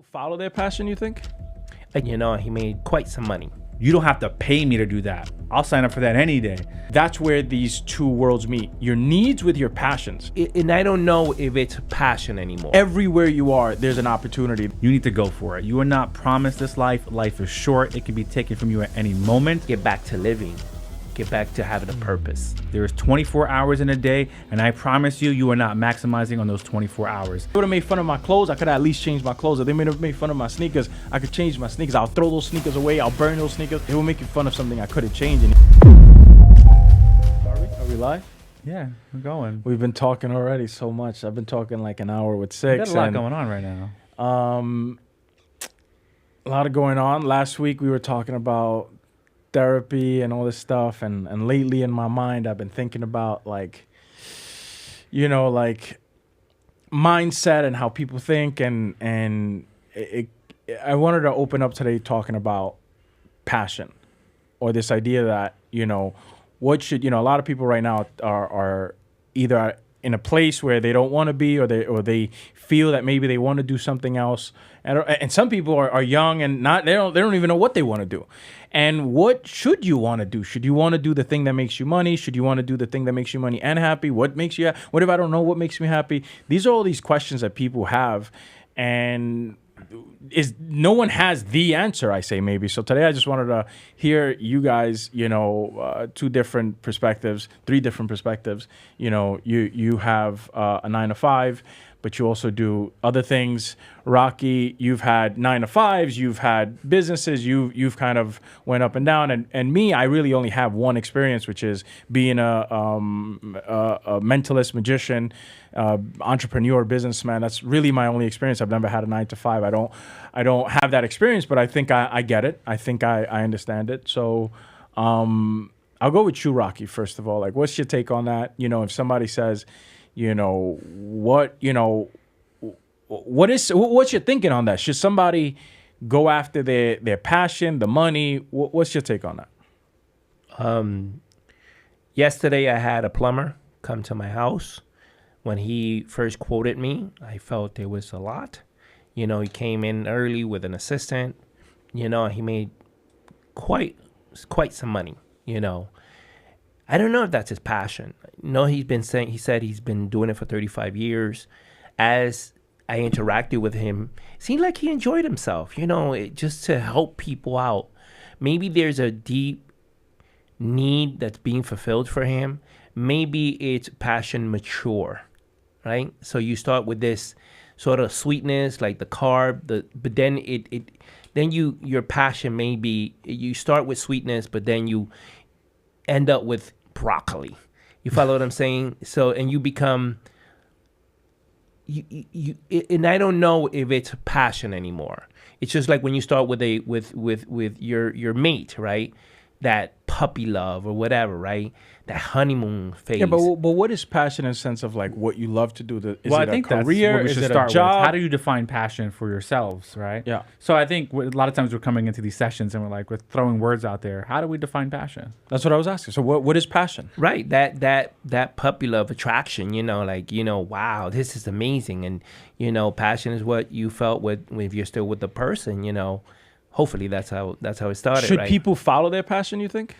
Follow their passion, you think? And he made quite some money. You don't have to pay me to do that. I'll sign up for that any day. That's where these two worlds meet. Your needs with your passions. And I don't know if it's passion anymore. Everywhere you are, there's an opportunity. You need to go for it. You are not promised this life. Life is short. It can be taken from you at any moment. Get back to living. Get back to having a purpose. There's 24 hours in a day, and I promise you, you are not maximizing on those 24 hours. They would have made fun of my clothes. I could at least change my clothes. If they would have made fun of my sneakers, I could change my sneakers. I'll throw those sneakers away. I'll burn those sneakers. They were making fun of something I couldn't change. Are we live? Yeah, we're going. We've been talking already so much. I've been talking like an hour with Six. Got a lot going on right now. A lot of going on. Last week we were talking about therapy and all this stuff, and lately in my mind I've been thinking about like mindset and how people think, and I wanted to open up today talking about passion, or this idea that what should a lot of people right now are either in a place where they don't want to be, or they feel that maybe they want to do something else, and some people are young and they don't even know what they want to do. And what should you want to do? Should you want to do the thing that makes you money? Should you want to do the thing that makes you money and happy? What makes you what if I don't know what makes me happy? These are all these questions that people have, and no one has the answer, I say, maybe. So today I just wanted to hear you guys, two different perspectives, three different perspectives. You have a 9 to 5, but you also do other things. Rocky, you've had 9 to 5s, you've had businesses, you've kind of went up and down. And me, I really only have one experience, which is being a mentalist, magician, entrepreneur, businessman. That's really my only experience. I've never had a 9 to 5. I don't have that experience, but I think I get it. I think I understand it. So I'll go with you, Rocky, first of all. Like, what's your take on that? If somebody says, what's your thinking on that? Should somebody go after their passion, the money? What's your take on that? Yesterday I had a plumber come to my house. When he first quoted me, I felt it was a lot. He came in early with an assistant. He made quite some money. I don't know if that's his passion. He said he's been doing it for 35 years. As I interacted with him, it seemed like he enjoyed himself, just to help people out. Maybe there's a deep need that's being fulfilled for him. Maybe it's passion mature, right? So you start with this sort of sweetness, like the carb, but then your passion maybe, you start with sweetness, but then you end up with broccoli. You follow what I'm saying? So, and you become, and I don't know if it's passion anymore. It's just like when you start with your mate, right? That puppy love or whatever, right? That honeymoon phase. Yeah, but what is passion in the sense of like what you love to do? Is I it think a that's career? what we Is should it start a job? with. How do you define passion for yourselves, right? Yeah. So I think a lot of times we're coming into these sessions and we're throwing words out there. How do we define passion? That's what I was asking. So what is passion? Right. That puppy love attraction, wow, this is amazing. And, passion is what you felt if you're still with the person, hopefully that's how it started. Should right? people follow their passion, you think?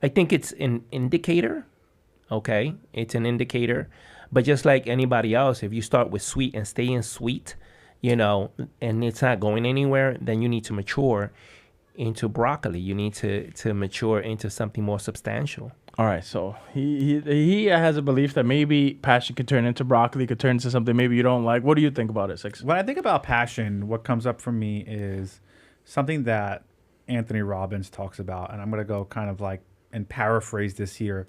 I think it's an indicator. Okay, it's an indicator, but just like anybody else, if you start with sweet and stay in sweet, and it's not going anywhere, then you need to mature into broccoli. You need to mature into something more substantial. All right, so he has a belief that maybe passion could turn into broccoli, could turn into something maybe you don't like. What do you think about it, Six? When I think about passion, what comes up for me is something that Anthony Robbins talks about, and I'm going to go kind of and paraphrase this here.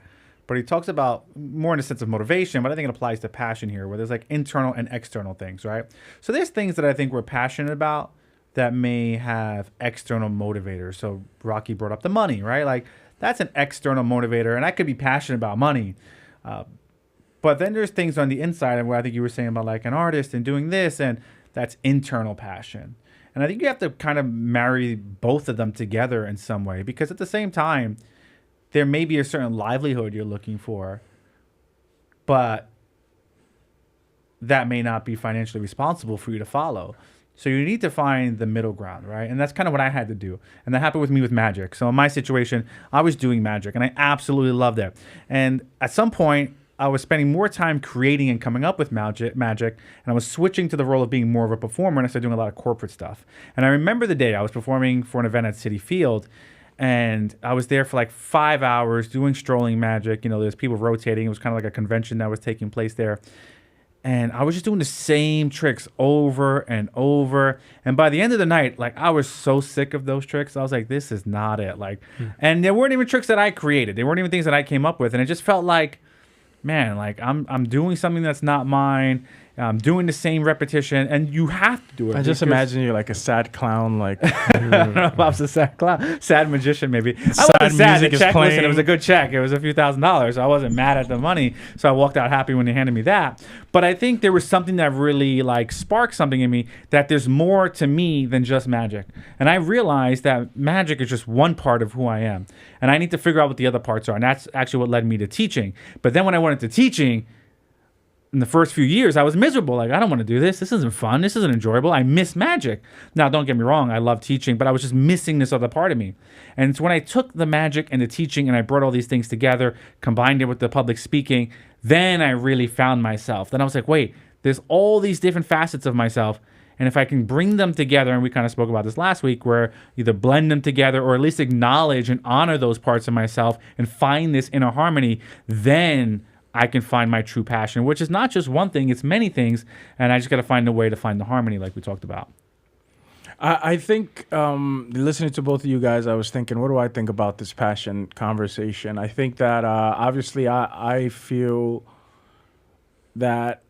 But he talks about more in a sense of motivation, but I think it applies to passion here, where there's internal and external things, right? So there's things that I think we're passionate about that may have external motivators. So Rocky brought up the money, right? That's an external motivator, and I could be passionate about money. But then there's things on the inside, and where I think you were saying about an artist and doing this, and that's internal passion. And I think you have to kind of marry both of them together in some way, because at the same time, there may be a certain livelihood you're looking for, but that may not be financially responsible for you to follow. So you need to find the middle ground, right? And that's kind of what I had to do. And that happened with me with magic. So in my situation, I was doing magic and I absolutely loved it. And at some point, I was spending more time creating and coming up with magic, and I was switching to the role of being more of a performer, and I started doing a lot of corporate stuff. And I remember the day I was performing for an event at Citi Field, and I was there for like 5 hours doing strolling magic. You know, there's people rotating. It was kind of like a convention that was taking place there. And I was just doing the same tricks over and over. And by the end of the night, like I was so sick of those tricks. I was like, this is not it. Like, and they weren't even tricks that I created. They weren't even things that I came up with. And it just felt like, man, like I'm doing something that's not mine. I'm doing the same repetition, and you have to do it. I just imagine you like a sad clown, like I don't know if I was a sad clown, sad magician, maybe. I Sad wasn't sad. music The is check, listen, playing. it was a good check. It was a few $1,000s. So I wasn't mad at the money. So I walked out happy when they handed me that. But I think there was something that really like sparked something in me, that there's more to me than just magic. And I realized that magic is just one part of who I am. And I need to figure out what the other parts are. And that's actually what led me to teaching. But then when I went into teaching, in the first few years, I was miserable. Like, I don't want to do this. This isn't fun. This isn't enjoyable. I miss magic. Now, don't get me wrong. I love teaching, but I was just missing this other part of me. And it's when I took the magic and the teaching and I brought all these things together, combined it with the public speaking, then I really found myself. Then I was like, wait, there's all these different facets of myself. And if I can bring them together, and we kind of spoke about this last week, where either blend them together or at least acknowledge and honor those parts of myself and find this inner harmony, then I can find my true passion, which is not just one thing, it's many things. And I just got to find a way to find the harmony like we talked about. I think listening to both of you guys, I was thinking, what do I think about this passion conversation? I think that obviously I feel that,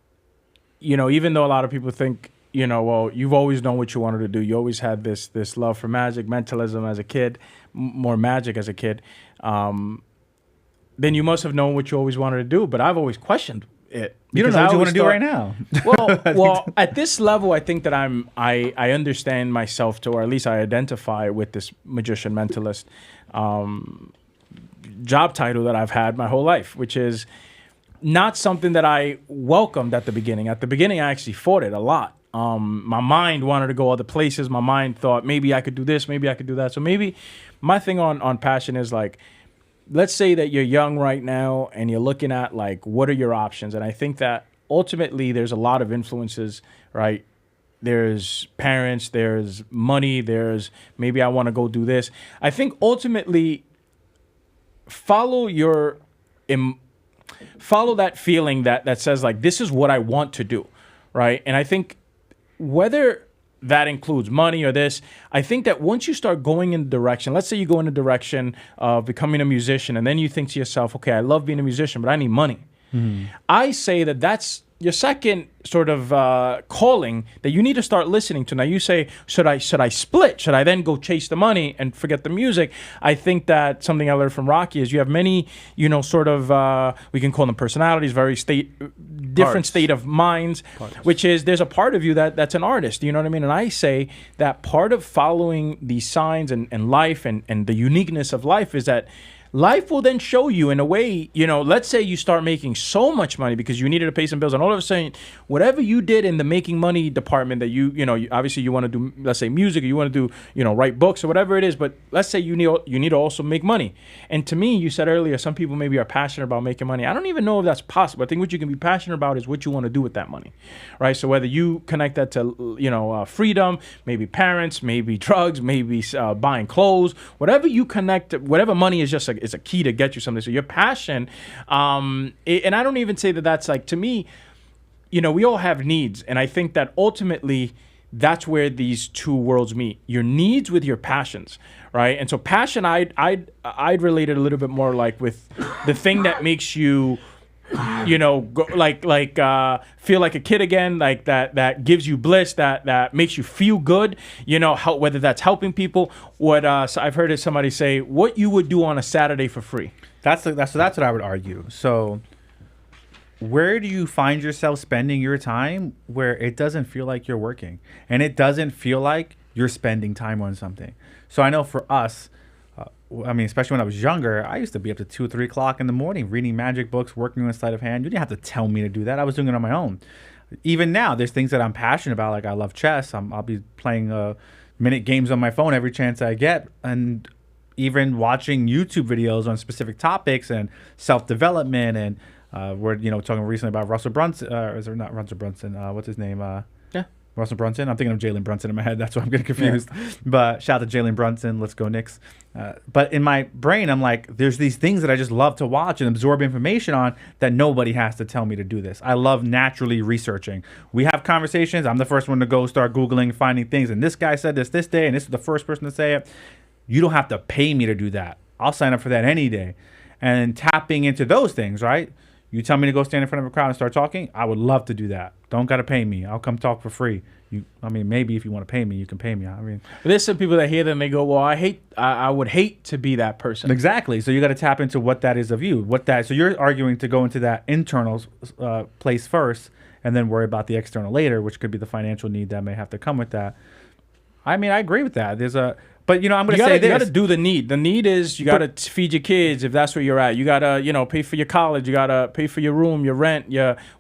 you know, even though a lot of people think, you know, well, you've always known what you wanted to do. You always had this love for magic, mentalism as a kid, more magic as a kid. Then you must have known what you always wanted to do. But I've always questioned it. You don't know what you want to do right now. Well, at this level, I think that I understand myself to, or at least I identify with this magician mentalist job title that I've had my whole life, which is not something that I welcomed at the beginning. At the beginning, I actually fought it a lot. My mind wanted to go other places. My mind thought maybe I could do this, maybe I could do that. So maybe my thing on passion is like, let's say that you're young right now and you're looking at like, what are your options? And I think that ultimately there's a lot of influences, right? There's parents, there's money, there's maybe I want to go do this. I think ultimately follow that feeling that says like, this is what I want to do, right? And I think whether that includes money or this, I think that once you start going in the direction, let's say you go in the direction of becoming a musician, and then you think to yourself, okay, I love being a musician, but I need money. I say that that's your second sort of calling that you need to start listening to. Now you say, should I split? Should I then go chase the money and forget the music? I think that something I learned from Rocky is you have many, you know, sort of, we can call them personalities, very different state of minds, which is there's a part of you that's an artist, you know what I mean? And I say that part of following these signs and life and the uniqueness of life is that life will then show you in a way, you know, let's say you start making so much money because you needed to pay some bills, and all of a sudden, whatever you did in the making money department that obviously you want to do, let's say music, or you want to do, you know, write books or whatever it is, but let's say you need to also make money. And to me, you said earlier, some people maybe are passionate about making money. I don't even know if that's possible. I think what you can be passionate about is what you want to do with that money, right? So whether you connect that to, you know, freedom, maybe parents, maybe drugs, maybe buying clothes, whatever you connect, whatever money is just is a key to get you something. So your passion, and I don't even say that that's like, to me, you know, we all have needs. And I think that ultimately that's where these two worlds meet, your needs with your passions, right? And so passion, I'd relate it a little bit more like with the thing that makes you, you know, feel like a kid again, like that gives you bliss, that makes you feel good, you know, whether that's helping people. So I've heard somebody say, what you would do on a Saturday for free. That's what I would argue. So where do you find yourself spending your time where it doesn't feel like you're working and it doesn't feel like you're spending time on something? So I know for us, I mean, especially when I was younger, I used to be up to 2 or 3 o'clock in the morning reading magic books, working on sleight of hand. You didn't have to tell me to do that. I was doing it on my own. even now, there's things that I'm passionate about. Like I love chess. I'll be playing minute games on my phone every chance I get, and even watching YouTube videos on specific topics and self-development. And we're talking recently about Russell Brunson. Is there not Russell Brunson? What's his name? Yeah. Russell Brunson. I'm thinking of Jalen Brunson in my head. That's why I'm getting confused. Yeah. But shout out to Jalen Brunson. Let's go Knicks. But in my brain, I'm like, there's these things that I just love to watch and absorb information on that nobody has to tell me to do this. I love naturally researching. We have conversations. I'm the first one to go start Googling, finding things. And this guy said this day, and this is the first person to say it. You don't have to pay me to do that. I'll sign up for that any day. And tapping into those things, right? You tell me to go stand in front of a crowd and start talking, I would love to do that. Don't got to pay me. I'll come talk for free. Maybe if you want to pay me, you can pay me. There's some people that hear them, they go, well, I would hate to be that person. Exactly. So you got to tap into what that is of you. So you're arguing to go into that internal place first and then worry about the external later, which could be the financial need that may have to come with that. I agree with that. But I'm going to say this. You got to do the need. The need is you got to feed your kids if that's where you're at. You got to, pay for your college. You got to pay for your room, your rent,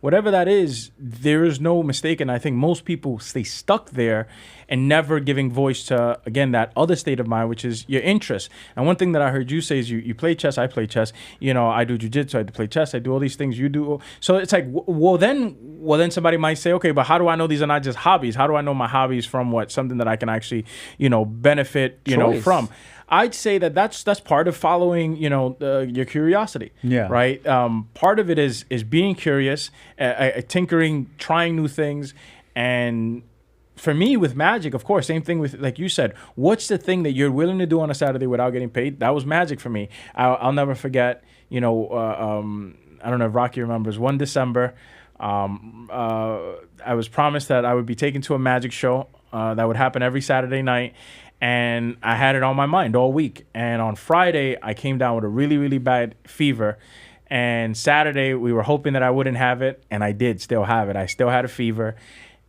whatever that is. There is no mistake. And I think most people stay stuck there and never giving voice to, again, that other state of mind, which is your interest. And one thing that I heard you say is you play chess, I play chess. I do jiu-jitsu, I play chess, I do all these things you do. So it's like, well, then somebody might say, okay, but how do I know these are not just hobbies? How do I know my hobbies from something that I can actually, benefit, from? I'd say that's part of following, your curiosity. Yeah. Right. Part of it is being curious, tinkering, trying new things. And for me with magic, of course, same thing with, like you said, what's the thing that you're willing to do on a Saturday without getting paid? That was magic for me. I'll never forget, I don't know if Rocky remembers, 1 December, I was promised that I would be taken to a magic show that would happen every Saturday night. And I had it on my mind all week. And on Friday, I came down with a really, really bad fever. And Saturday, we were hoping that I wouldn't have it. And I did still have it. I still had a fever.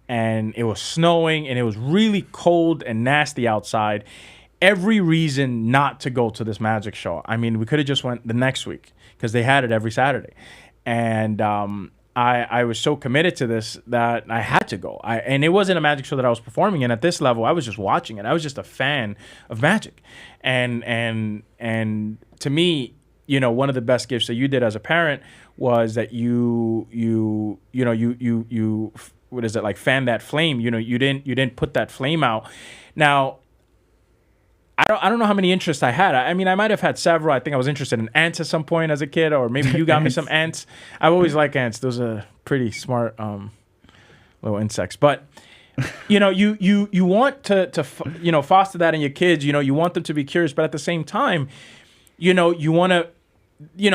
And it was snowing. And it was really cold and nasty outside. Every reason not to go to this magic show. We could have just went the next week because they had it every Saturday. And I was so committed to this that I had to go. And it wasn't a magic show that I was performing in. At this level, I was just watching it. I was just a fan of magic. And to me, one of the best gifts that you did as a parent was that you what is it, like, fan that flame. You didn't put that flame out. Now, I don't know how many interests I had. I might have had several. I think I was interested in ants at some point as a kid, or maybe you got me some ants. I've always liked ants. Those are pretty smart little insects. But you want to foster that in your kids. You want them to be curious, but at the same time, you want to.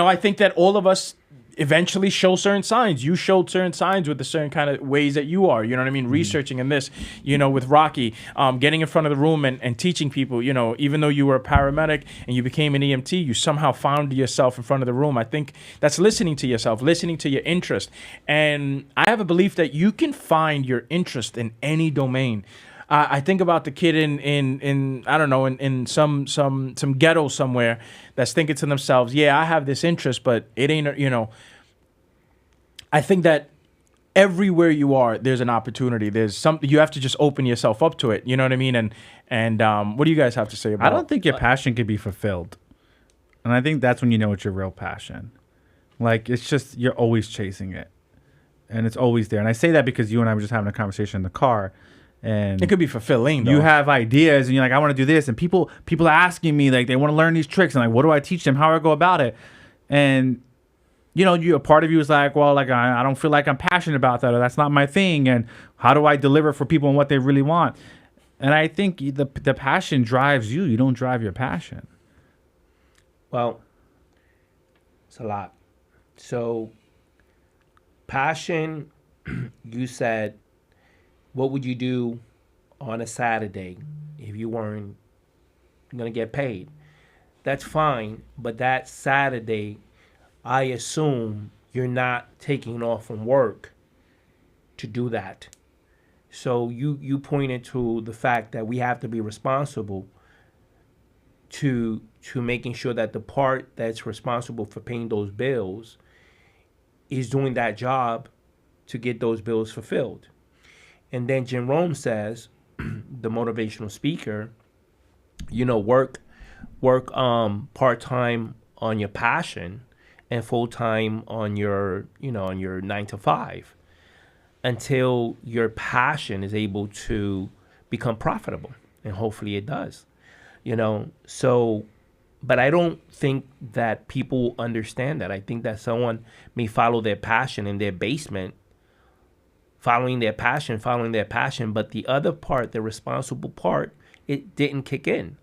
I think that all of us eventually show certain signs. You showed certain signs with the certain kind of ways that you are, researching in this, with Rocky, getting in front of the room and teaching people, even though you were a paramedic and you became an EMT, you somehow found yourself in front of the room. I think that's listening to yourself, listening to your interest. And I have a belief that you can find your interest in any domain. I think about the kid in I don't know, in some ghetto somewhere that's thinking to themselves, yeah, I have this interest, but it ain't, I think that everywhere you are, there's an opportunity. There's something, you have to just open yourself up to it. You know what I mean? And what do you guys have to say about it? I don't think your passion could be fulfilled. And I think that's when you know it's your real passion. Like, it's just, you're always chasing it. And it's always there. And I say that because you and I were just having a conversation in the car. And it could be fulfilling, though. You have ideas and you're like, I want to do this. And people are asking me, like, they want to learn these tricks. And like, what do I teach them? How do I go about it? And, a part of you is like, well, like, I don't feel like I'm passionate about that, or that's not my thing. And how do I deliver for people and what they really want? And I think the passion drives you. You don't drive your passion. Well, it's a lot. So, passion, you said, what would you do on a Saturday if you weren't going to get paid? That's fine, but that Saturday, I assume you're not taking off from work to do that. So you pointed to the fact that we have to be responsible to making sure that the part that's responsible for paying those bills is doing that job to get those bills fulfilled. And then Jim Rohn says, the motivational speaker, work part-time on your passion and full-time on your 9 to 5 until your passion is able to become profitable, and hopefully it does. So, but I don't think that people understand that. I think that someone may follow their passion in their basement, following their passion, but the other part, the responsible part, it didn't kick in.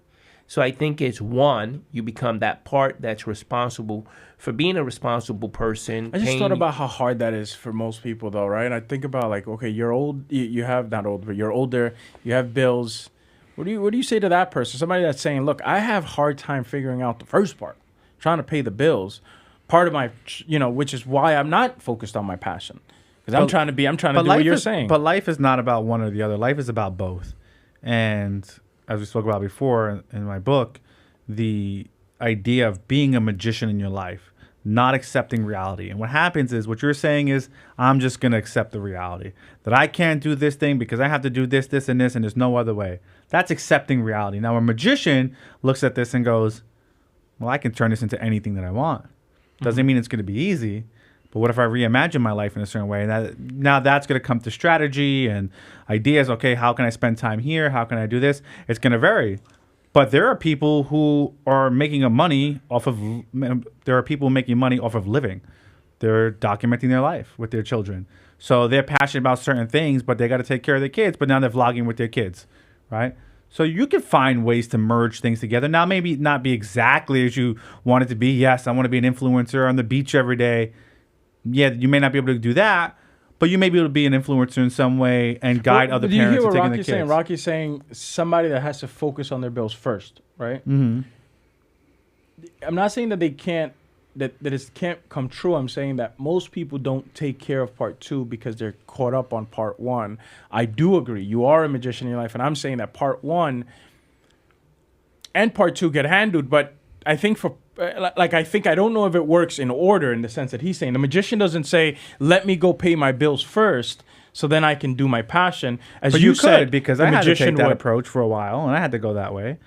So I think it's one, you become that part that's responsible for being a responsible person. I just thought about how hard that is for most people, though, right? I think about, like, okay, you're old, you have, not old, but you're older, you have bills. What do you say to that person? Somebody that's saying, look, I have hard time figuring out the first part, trying to pay the bills. Part of my, which is why I'm not focused on my passion. Because I'm trying to do what you're saying. But life is not about one or the other. Life is about both. And as we spoke about before in my book, the idea of being a magician in your life, not accepting reality. And what happens is, what you're saying is, I'm just going to accept the reality that I can't do this thing because I have to do this, this, and this, and there's no other way. That's accepting reality. Now, a magician looks at this and goes, well, I can turn this into anything that I want. Doesn't mean it's going to be easy. But what if I reimagine my life in a certain way? Now that's going to come to strategy and ideas. Okay, how can I spend time here? How can I do this? It's going to vary. But there are people who are making money off of living. They're documenting their life with their children. So they're passionate about certain things, but they got to take care of their kids. But now they're vlogging with their kids, right? So you can find ways to merge things together. Now, maybe not be exactly as you want it to be. Yes, I want to be an influencer on the beach every day. Yeah, you may not be able to do that, but you may be able to be an influencer in some way and guide other parents to taking the kids. Rocky's saying somebody that has to focus on their bills first, right? Mm-hmm. I'm not saying that they can't, that it can't come true. I'm saying that most people don't take care of part two because they're caught up on part one. I do agree. You are a magician in your life, and I'm saying that part one and part two get handled, but I think I don't know if it works in order in the sense that he's saying. The magician doesn't say, let me go pay my bills first so then I can do my passion. But you said, because I had to take that approach for a while, and I had to go that way.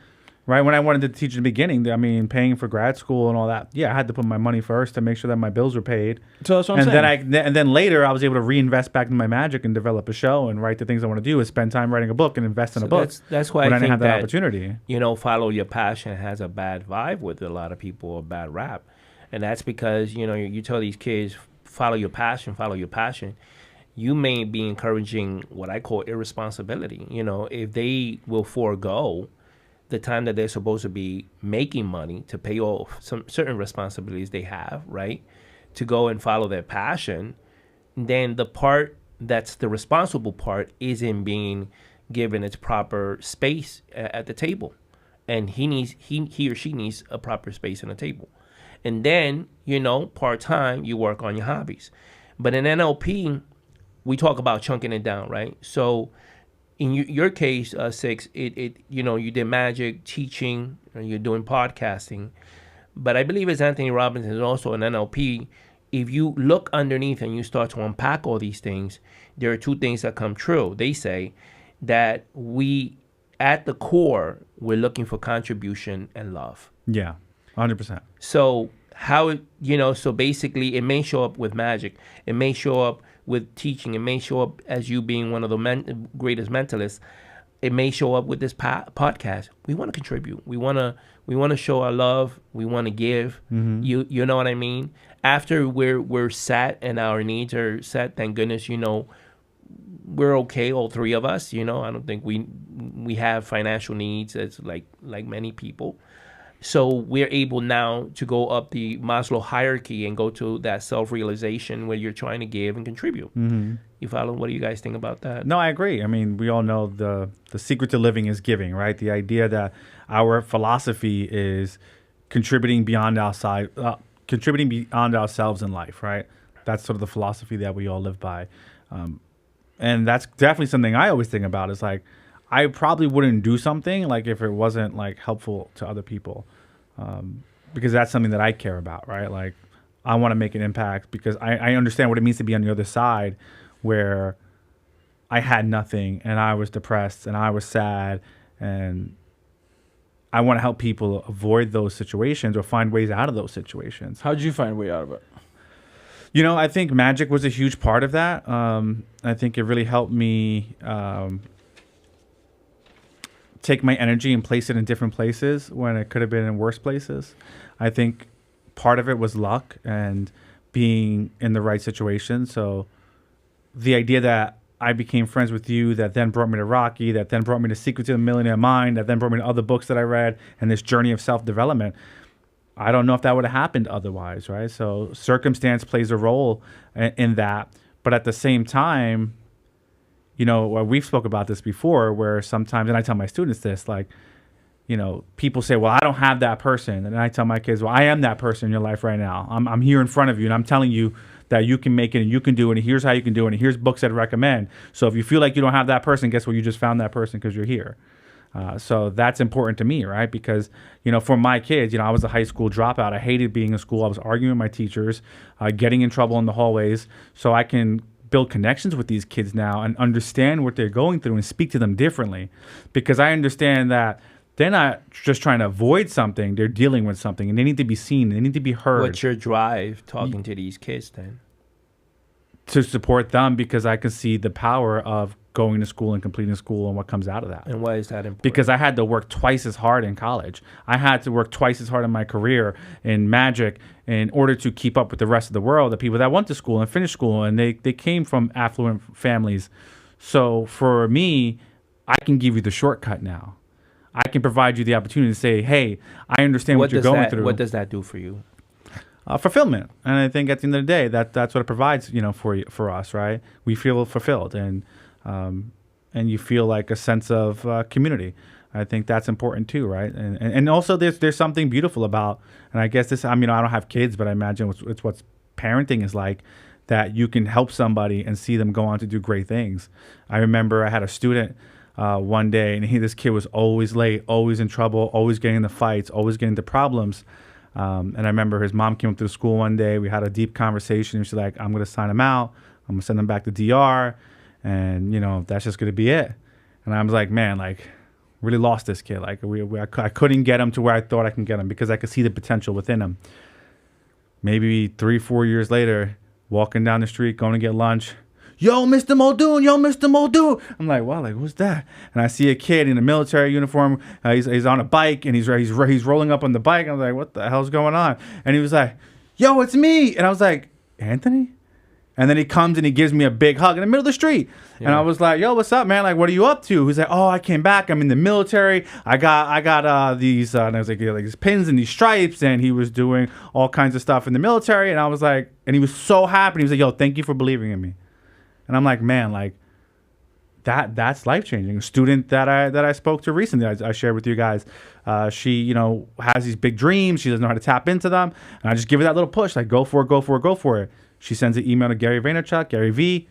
Right? When I wanted to teach in the beginning, I mean, paying for grad school and all that, yeah, I had to put my money first to make sure that my bills were paid. So that's what I'm saying. And then later, I was able to reinvest back in my magic and develop a show and write the things I want to do, is spend time writing a book and invest in a book. That's why I didn't think have that opportunity. Follow your passion has a bad vibe with a lot of people, a bad rap. And that's because, you tell these kids, follow your passion, follow your passion. You may be encouraging what I call irresponsibility. If they will forego the time that they're supposed to be making money to pay off some certain responsibilities they have, right, to go and follow their passion, then the part that's the responsible part isn't being given its proper space at the table. And he or she needs a proper space on the table. And then, part-time, you work on your hobbies. But in NLP, we talk about chunking it down, right? So in your case, Six, you did magic, teaching, and you're doing podcasting. But I believe as Anthony Robbins is also an NLP, if you look underneath and you start to unpack all these things, there are two things that come true. They say that at the core, we're looking for contribution and love. Yeah, 100%. So so basically it may show up with magic. It may show up with teaching. It may show up as you being one of the greatest mentalists. It may show up with this podcast. We want to contribute. We want to show our love. We want to give. Mm-hmm. You know what I mean? After we're set and our needs are set, thank goodness, we're okay, all three of us. I don't think we have financial needs as like many people. So we're able now to go up the Maslow hierarchy and go to that self-realization where you're trying to give and contribute. Mm-hmm. You follow? What do you guys think about that? No, I agree. I mean, we all know the secret to living is giving, right? The idea that our philosophy is contributing beyond ourselves in life, right? That's sort of the philosophy that we all live by. And that's definitely something I always think about, is like, I probably wouldn't do something like if it wasn't like helpful to other people, because that's something that I care about, right? Like, I want to make an impact because I understand what it means to be on the other side where I had nothing and I was depressed and I was sad, and I want to help people avoid those situations or find ways out of those situations. How'd you find a way out of it? You know, I think magic was a huge part of that. I think it really helped me take my energy and place it in different places when it could have been in worse places. I think part of it was luck and being in the right situation. So the idea that I became friends with you, that then brought me to Rocky, that then brought me to Secrets of the Millionaire Mind, that then brought me to other books that I read, and this journey of self-development, I don't know if that would have happened otherwise, right? So circumstance plays a role in that. But at the same time, you know, we've spoke about this before, where sometimes, and I tell my students this, like, you know, people say, well, I don't have that person. And I tell my kids, well, I am that person in your life right now. I'm here in front of you, and I'm telling you that you can make it and you can do it, and here's how you can do it, and here's books I'd recommend. So if you feel like you don't have that person, guess what? You just found that person because you're here. So that's important to me, right? Because, you know, for my kids, you know, I was a high school dropout. I hated being in school. I was arguing with my teachers, getting in trouble in the hallways. So I can build connections with these kids now and understand what they're going through and speak to them differently. Because I understand that they're not just trying to avoid something, they're dealing with something, and they need to be seen, they need to be heard. What's your drive talking to these kids then? To support them, because I can see the power of going to school and completing school and what comes out of that. And why is that important? Because I had to work twice as hard in college. I had to work twice as hard in my career in magic in order to keep up with the rest of the world, the people that went to school and finished school, and they came from affluent families. So for me, I can give you the shortcut now. I can provide you the opportunity to say, hey, I understand what you're going through. What does that do for you? Fulfillment. And I think at the end of the day, that's what it provides, you know, for us, right? We feel fulfilled, and you feel like a sense of community. I think that's important too, right? And also there's something beautiful about, and I guess this, I mean, I don't have kids, but I imagine it's what parenting is like, that you can help somebody and see them go on to do great things. I remember I had a student one day, and this kid was always late, always in trouble, always getting into fights, always getting into problems. And I remember his mom came up to the school one day. We had a deep conversation. And she's like, I'm going to sign him out. I'm going to send him back to DR. And, you know, that's just going to be it. And I was like, man, like, really lost this kid. Like, I couldn't get him to where I thought I can get him, because I could see the potential within him. Maybe 3-4 years later, walking down the street, going to get lunch. Yo, Mr. Muldoon, yo, Mr. Muldoon. I'm like, wow, like, who's that? And I see a kid in a military uniform. He's on a bike, and he's rolling up on the bike. I was like, what the hell's going on? And he was like, yo, it's me. And I was like, Anthony? And then he comes and he gives me a big hug in the middle of the street. Yeah. And I was like, yo, what's up, man? Like, what are you up to? He's like, oh, I came back. I'm in the military. I got these, and I was like these pins and these stripes. And he was doing all kinds of stuff in the military. And I was like, and he was so happy. He was like, yo, thank you for believing in me. And I'm like, man, like, that's life-changing. A student that I spoke to recently, I shared with you guys, she, you know, has these big dreams. She doesn't know how to tap into them. And I just give her that little push, like, go for it, go for it, go for it. She sends an email to Gary Vaynerchuk, Gary V.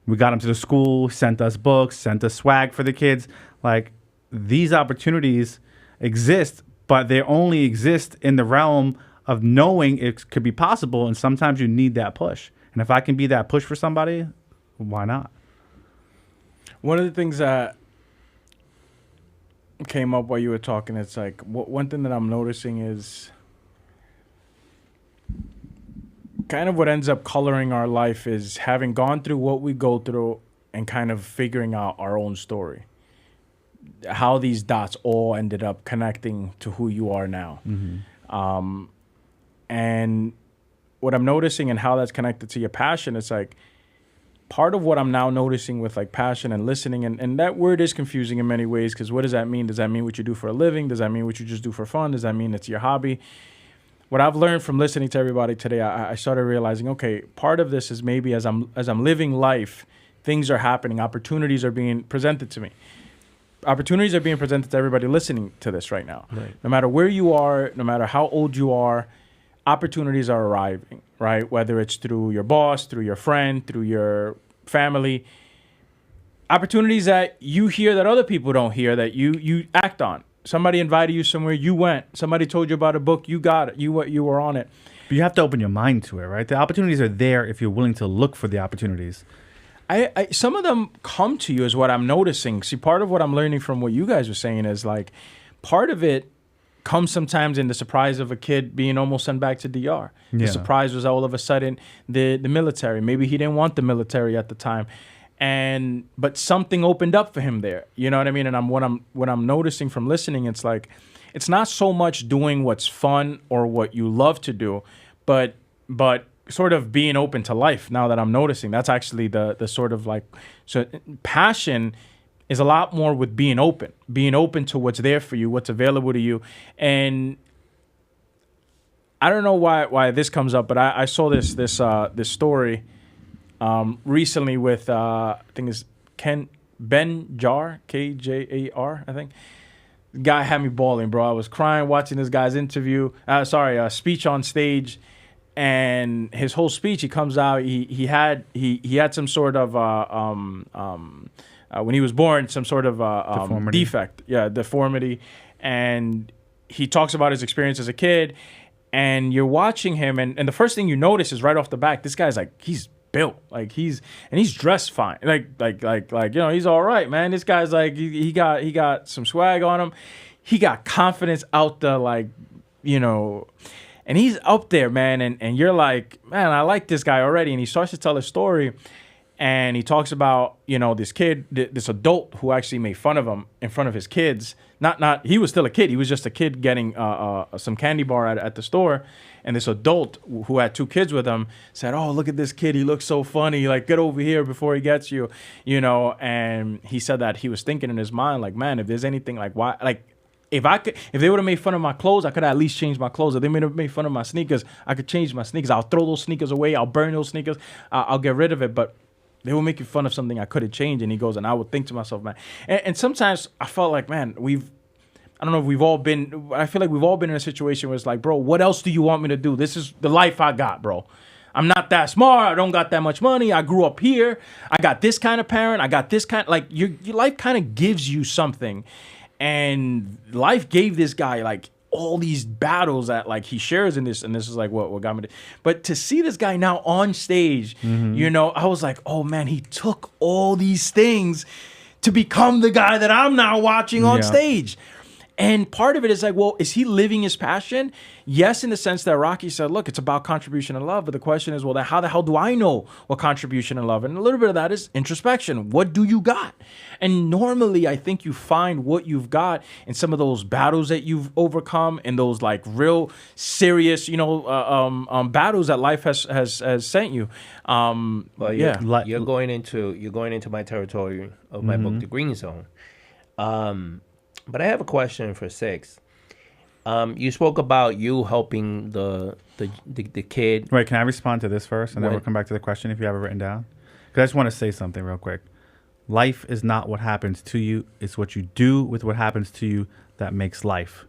We got him to the school, sent us books, sent us swag for the kids. Like, these opportunities exist, but they only exist in the realm of knowing it could be possible. And sometimes you need that push. And if I can be that push for somebody, why not? One of the things that came up while you were talking, it's like, one thing that I'm noticing is kind of what ends up coloring our life is having gone through what we go through and kind of figuring out our own story. How these dots all ended up connecting to who you are now. Mm-hmm. And what I'm noticing and how that's connected to your passion, it's like, part of what I'm now noticing with like passion and listening, and that word is confusing in many ways, because what does that mean? Does that mean what you do for a living? Does that mean what you just do for fun? Does that mean it's your hobby? What I've learned from listening to everybody today, I started realizing, okay, part of this is maybe as I'm living life, things are happening, opportunities are being presented to me. Opportunities are being presented to everybody listening to this right now. Right. No matter where you are, no matter how old you are, opportunities are arriving, right? Whether it's through your boss, through your friend, through your family. Opportunities that you hear that other people don't hear, that you act on. Somebody invited you somewhere, you went. Somebody told you about a book, you got it. You were on it. But you have to open your mind to it, right? The opportunities are there if you're willing to look for the opportunities. I some of them come to you is what I'm noticing. See, part of what I'm learning from what you guys were saying is like, part of it comes sometimes in the surprise of a kid being almost sent back to DR. The Yeah. surprise was all of a sudden the military. Maybe he didn't want the military at the time, but something opened up for him there. You know what I mean? And what I'm noticing from listening, it's like, it's not so much doing what's fun or what you love to do, but sort of being open to life. Now that I'm noticing, that's actually the sort of like, so passion is a lot more with being open to what's there for you, what's available to you. And I don't know why this comes up, but I saw this story recently with I think it's Ben Jar, Kjar, I think. Guy had me bawling, bro. I was crying watching this guy's speech on stage. And his whole speech, he comes out. He had some sort of when he was born, some sort of Deformity. defect, deformity. And he talks about his experience as a kid. And you're watching him, and the first thing you notice is right off the back, this guy's like, he's built, like he's dressed fine, like he's all right, man. This guy's like, he got some swag on him. He got confidence out the and he's up there, man, and you're like, man, I like this guy already. And he starts to tell a story, and he talks about, this kid, this adult who actually made fun of him in front of his kids. Not he was still a kid. He was just a kid getting some candy bar at the store. And this adult who had 2 kids with him said, "Oh, look at this kid. He looks so funny. Like, get over here before he gets you," And he said that he was thinking in his mind, like, man, if there's anything, like, why, like, if they would have made fun of my clothes, I could at least change my clothes. If they made fun of my sneakers, I could change my sneakers. I'll throw those sneakers away. I'll burn those sneakers. I'll get rid of it. But they will make you fun of something I could have changed. And he goes, and I would think to myself, man. And sometimes I felt like, man, I don't know if we've all been, I feel like we've all been in a situation where it's like, bro, what else do you want me to do? This is the life I got, bro. I'm not that smart. I don't got that much money. I grew up here. I got this kind of parent. I got this kind, like, your life kind of gives you something. And life gave this guy like all these battles that like he shares in this, and this is like what got me to. But to see this guy now on stage, I was like, oh man, he took all these things to become the guy that I'm now watching on stage. And part of it is like, well, is he living his passion? Yes, in the sense that Rocky said, look, it's about contribution and love. But the question is, well, then how the hell do I know what contribution and love? And a little bit of that is introspection. What do you got? And normally, I think you find what you've got in some of those battles that you've overcome, and those like real serious, battles that life has sent you. Well, you're going into my territory of my book, The Green Zone. But I have a question for Six. You spoke about you helping the kid. Wait, can I respond to this first, and then we'll come back to the question if you have it written down? Because I just want to say something real quick. Life is not what happens to you; it's what you do with what happens to you that makes life,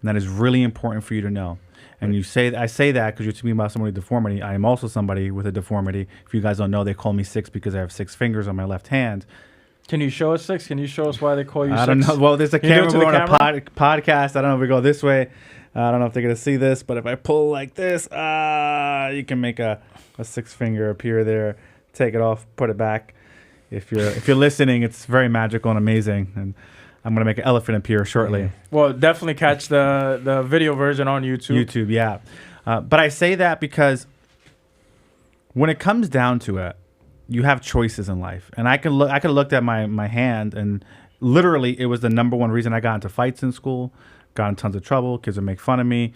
and that is really important for you to know. And I say that because you're speaking about somebody with deformity. I am also somebody with a deformity. If you guys don't know, they call me Six because I have 6 fingers on my left hand. Can you show us 6? Can you show us why they call you 6? I don't know. Well, there's a camera. We're on a podcast. I don't know if we go this way. I don't know if they're going to see this, but if I pull like this, you can make a 6 finger appear there. Take it off, put it back. If you're listening, it's very magical and amazing. And I'm going to make an elephant appear shortly. Well, definitely catch the video version on YouTube. YouTube, yeah. But I say that because when it comes down to it, you have choices in life. And I could have looked at my hand, and literally it was the number one reason I got into fights in school, got in tons of trouble, kids would make fun of me,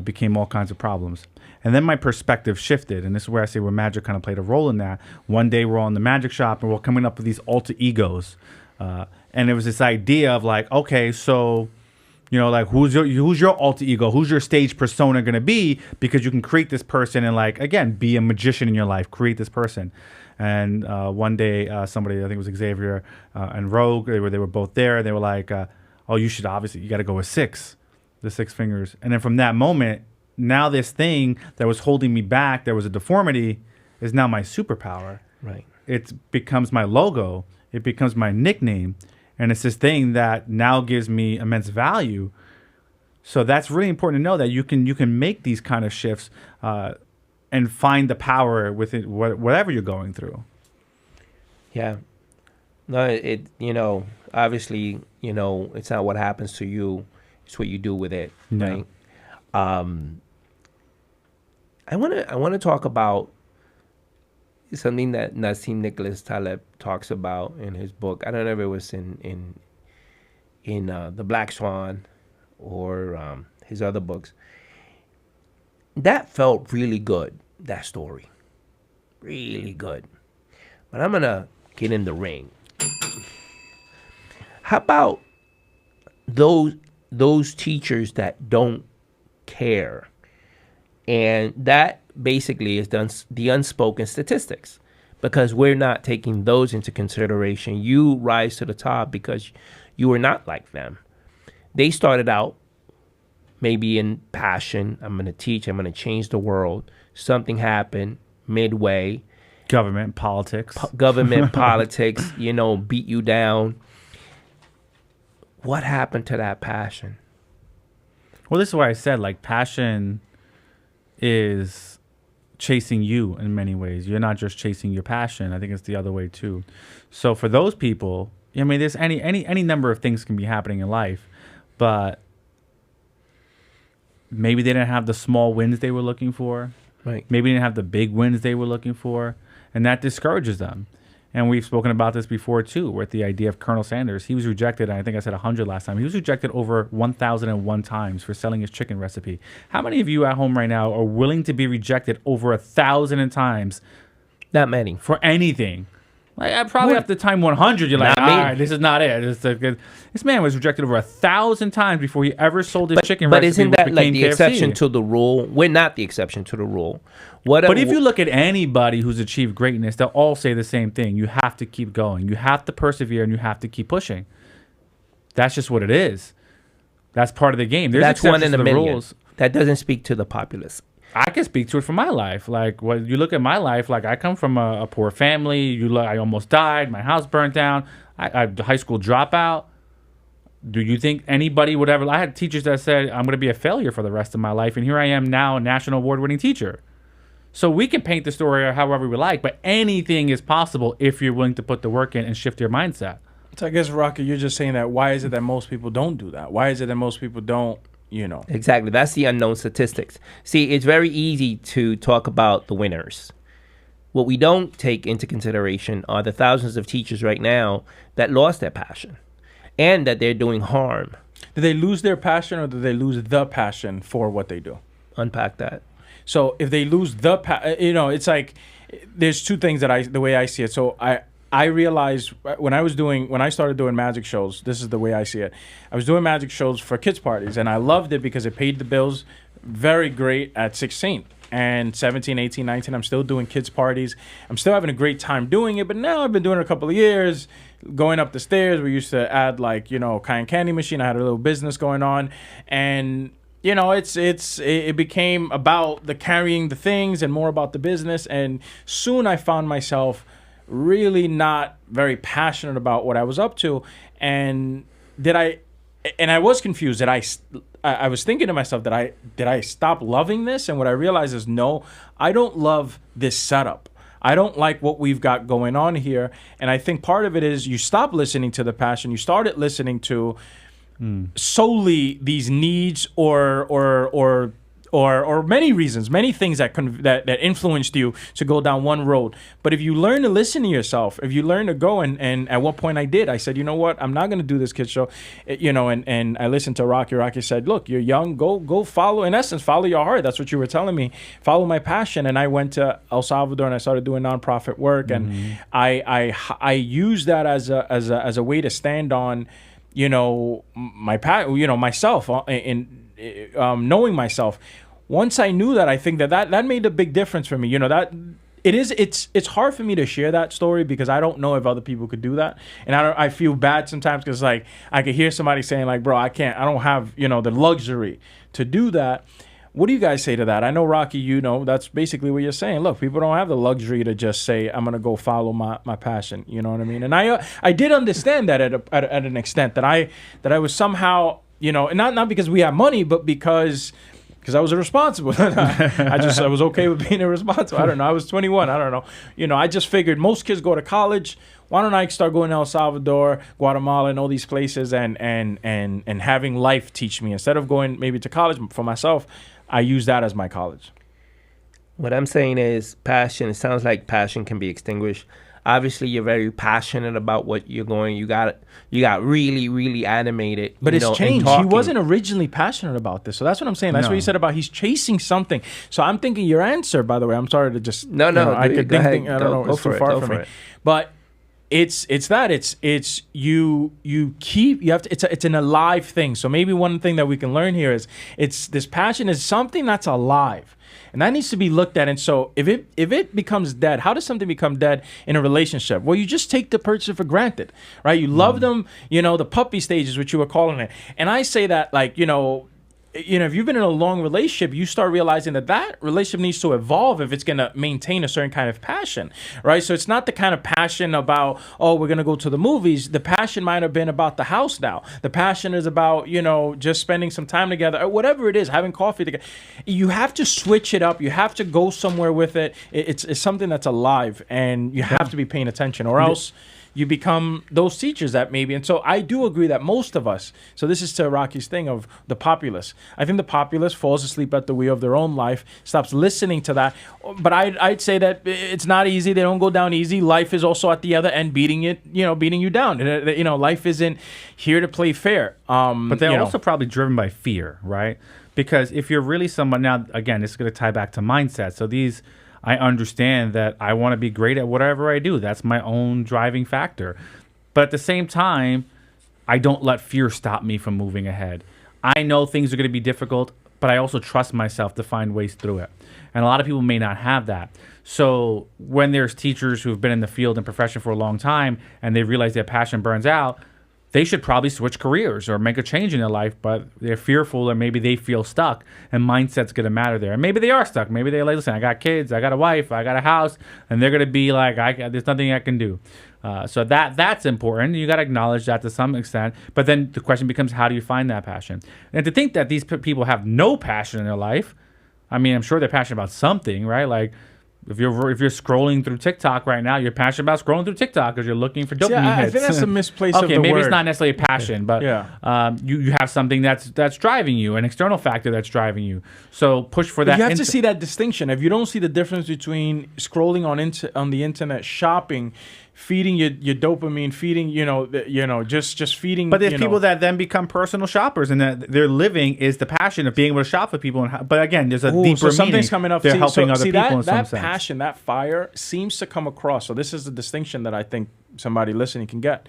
became all kinds of problems. And then my perspective shifted, and this is where I say where magic kind of played a role in that. One day we're all in the magic shop, and we're coming up with these alter egos. And it was this idea of like, okay, so, like who's your alter ego? Who's your stage persona going to be? Because you can create this person and like, again, be a magician in your life, create this person. And one day, somebody, I think it was Xavier and Rogue, they were both there. They were like, "Oh, you got to go with 6, the 6 fingers." And then from that moment, now this thing that was holding me back, there was a deformity, is now my superpower. Right. It becomes my logo. It becomes my nickname, and it's this thing that now gives me immense value. So that's really important to know that you can make these kind of shifts. And find the power within whatever you're going through. Yeah. No, obviously, it's not what happens to you, it's what you do with it, No. right? Um, I want to talk about something that Nassim Nicholas Taleb talks about in his book. I don't know if it was in The Black Swan or his other books. That felt really good, that story. Really good. But I'm going to get in the ring. How about those teachers that don't care? And that basically is the unspoken statistics, because we're not taking those into consideration. You rise to the top because you were not like them. They started out maybe in passion. I'm going to teach. I'm going to change the world. Something happened midway. Government, politics. Government, politics, beat you down. What happened to that passion? Well, this is why I said, like, passion is chasing you in many ways. You're not just chasing your passion. I think it's the other way too. So for those people, I mean, there's any number of things can be happening in life, but maybe they didn't have the small wins they were looking for. Right. Maybe they didn't have the big wins they were looking for, and that discourages them. And we've spoken about this before too, with the idea of Colonel Sanders. He was rejected, I think I said 100 last time. He was rejected over 1,001 times for selling his chicken recipe. How many of you at home right now are willing to be rejected over 1,000 times Not many. for anything? Like, I probably after time 100, you're like, Not all me. right, this is not it. This man was rejected over 1,000 times before he ever sold his chicken But recipe. isn't which that like became the KFC. exception to the rule? We're not the exception to the rule. But if you look at anybody who's achieved greatness, they'll all say the same thing. You have to keep going. You have to persevere, and you have to keep pushing. That's just what it is. That's part of the game. There's that's one exceptions in a to the million. rules. That doesn't speak to the populace. I can speak to it from my life. Like, when you look at my life, like, I come from a poor family. I almost died. My house burnt down. I high school dropout. Do you think anybody would ever? I had teachers that said, I'm going to be a failure for the rest of my life. And here I am now, a national award-winning teacher. So we can paint the story however we like, but anything is possible if you're willing to put the work in and shift your mindset. So I guess, Rocky, you're just saying that why is it that most people don't do that? Why is it that most people don't, Exactly. That's the unknown statistics. See, it's very easy to talk about the winners. What we don't take into consideration are the thousands of teachers right now that lost their passion and that they're doing harm. Did they lose their passion or did they lose the passion for what they do? Unpack that. So if they lose the it's like there's two things the way I see it. So I realized when I started doing magic shows, this is the way I see it. I was doing magic shows for kids parties, and I loved it because it paid the bills. Very great at 16 and 17, 18, 19. I'm still doing kids parties. I'm still having a great time doing it, but now I've been doing it a couple of years. Going up the stairs, we used to add cotton candy machine. I had a little business going on, and it became about the carrying the things and more about the business. And soon I found myself really not very passionate about what I was up to. And I was confused. I was thinking to myself, did I stop loving this? And what I realized is, no, I don't love this setup. I don't like what we've got going on here. And I think part of it is you stop listening to the passion. You started listening to solely these needs or many reasons, many things that influenced you to go down one road. But if you learn to listen to yourself, if you learn to go and at one point I said, you know what, I'm not going to do this kid show, and I listened to Rocky. Rocky said, look, you're young, go follow, in essence, follow your heart. That's what you were telling me. Follow my passion. And I went to El Salvador and I started doing nonprofit work. And I used that as a way to stand on, myself in knowing myself. Once I knew that, I think that made a big difference for me. It's hard for me to share that story because I don't know if other people could do that, and I feel bad sometimes because like I could hear somebody saying like, bro, I don't have the luxury to do that. What do you guys say to that? I know, Rocky, that's basically what you're saying. Look, people don't have the luxury to just say, I'm going to go follow my passion. You know what I mean? And I did understand that at an extent that I was somehow, and not because we have money, but because because I was irresponsible. I was okay with being irresponsible. I don't know. I was 21. I don't know. I just figured most kids go to college. Why don't I start going to El Salvador, Guatemala, and all these places, and having life teach me instead of going maybe to college for myself. I use that as my college. What I'm saying is passion. It sounds like passion can be extinguished. Obviously, you're very passionate about what you're going. You got really, really animated. But it's changed. He wasn't originally passionate about this. So that's what I'm saying. That's what you said about he's chasing something. So I'm thinking your answer, by the way, I'm sorry to just... No. I could think, I don't know. It's too far from me. But it's an alive thing. So maybe one thing that we can learn here is this passion is something that's alive. And that needs to be looked at. And so if it becomes dead, how does something become dead in a relationship? Well, you just take the person for granted, right? You love them, the puppy stages, which you were calling it. And I say that if you've been in a long relationship, you start realizing that relationship needs to evolve if it's going to maintain a certain kind of passion, right? So it's not the kind of passion about, oh, we're going to go to the movies. The passion might have been about the house now. The passion is about, just spending some time together or whatever it is, having coffee together. You have to switch it up. You have to go somewhere with it. It's something that's alive, and you have to be paying attention, or else you become those teachers that maybe. And so I do agree that most of us, so this is to Rocky's thing of the populace. I think the populace falls asleep at the wheel of their own life, stops listening to that. But I'd say that it's not easy. They don't go down easy. Life is also at the other end beating you down. Life isn't here to play fair. But they're also probably driven by fear, right? Because if you're really someone, now, again, this is going to tie back to mindset. So I understand that I want to be great at whatever I do. That's my own driving factor. But at the same time, I don't let fear stop me from moving ahead. I know things are going to be difficult, but I also trust myself to find ways through it. And a lot of people may not have that. So when there's teachers who've been in the field and profession for a long time and they realize their passion burns out, they should probably switch careers or make a change in their life, but they're fearful, or maybe they feel stuck, and mindset's going to matter there. And maybe they are stuck. Maybe they're like, listen, I got kids, I got a wife, I got a house, and they're going to be like, there's nothing I can do. So that's important. You got to acknowledge that to some extent. But then the question becomes, how do you find that passion? And to think that these people have no passion in their life, I mean, I'm sure they're passionate about something, right? Like, if you're scrolling through TikTok right now, you're passionate about scrolling through TikTok because you're looking for dopamine hits. I think that's a misplaced of the Okay, maybe word. it's not necessarily a passion, but you have something that's driving you, an external factor that's driving you. So push for that. But you have to see that distinction. If you don't see the difference between scrolling on the internet, shopping, feeding your dopamine, feeding just feeding. But there's people that then become personal shoppers, and that their living is the passion of being able to shop for people. But again, there's a deeper so something's meaning. coming up. They're helping other people in some that sense. Passion, that fire seems to come across. So this is the distinction that I think somebody listening can get.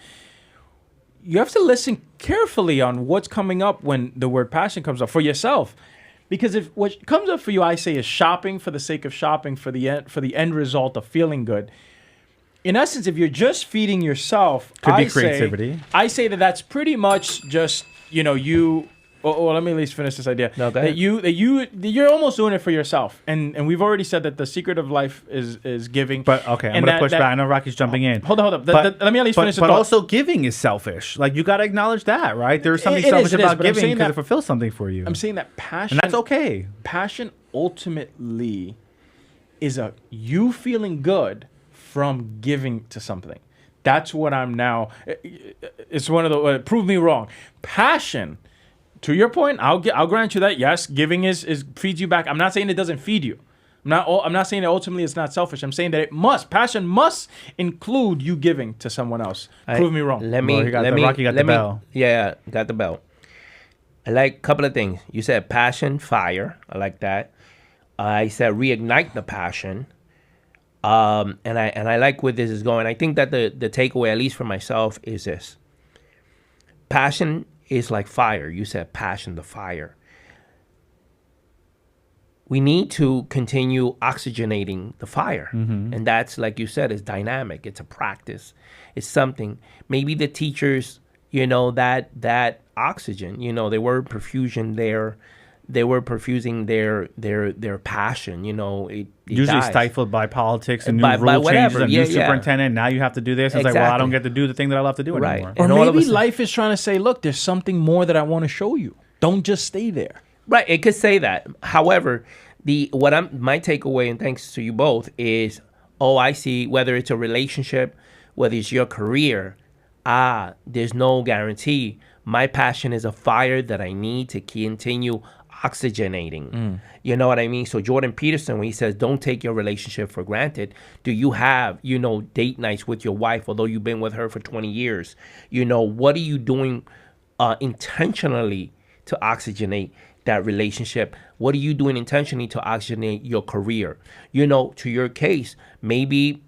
You have to listen carefully on what's coming up when the word passion comes up for yourself. Because if what comes up for you, I say, is shopping for the sake of shopping, for the end result of feeling good. In essence, if you're just feeding yourself, Could be creativity. I say that's pretty much just, you. Well, let me at least finish this idea. No, go ahead. That you're almost doing it for yourself, and we've already said that the secret of life is giving. But okay, I'm going to push back. I know Rocky's jumping in. Hold on. Let me at least finish the thought. But also, giving is selfish. Like, you got to acknowledge that, right? There's something selfish about giving because it fulfills something for you. I'm saying that passion, and that's okay. Passion ultimately is you feeling good from giving to something. That's what I'm now. It's one of the prove me wrong. Passion. To your point, I'll grant you that. Yes, giving is feeds you back. I'm not saying it doesn't feed you. I'm not saying that ultimately it's not selfish. I'm saying that passion must include you giving to someone else. Prove me wrong. Rocky got the bell. Yeah, got the bell. I like a couple of things. You said passion, fire. I like that. I said reignite the passion. And I like where this is going. I think that the takeaway, at least for myself, is this. Passion is like fire. You said passion, the fire. We need to continue oxygenating the fire. Mm-hmm. And that's, like you said, is dynamic. It's a practice. It's something. Maybe the teachers, that oxygen, they were perfusion there. They were perfusing their passion, it usually dies. Stifled by politics and new rule changes and new superintendent. Now you have to do this. It's exactly. Like, well, I don't get to do the thing that I love to do anymore. Or maybe life is trying to say, look, there's something more that I want to show you. Don't just stay there. Right, it could say that. However, my takeaway, and thanks to you both, is I see, whether it's a relationship, whether it's your career, there's no guarantee. My passion is a fire that I need to continue oxygenating. You know what I mean? So Jordan Peterson, when he says, don't take your relationship for granted, do you have, date nights with your wife, although you've been with her for 20 years? What are you doing intentionally to oxygenate that relationship? What are you doing intentionally to oxygenate your career? To your case, maybe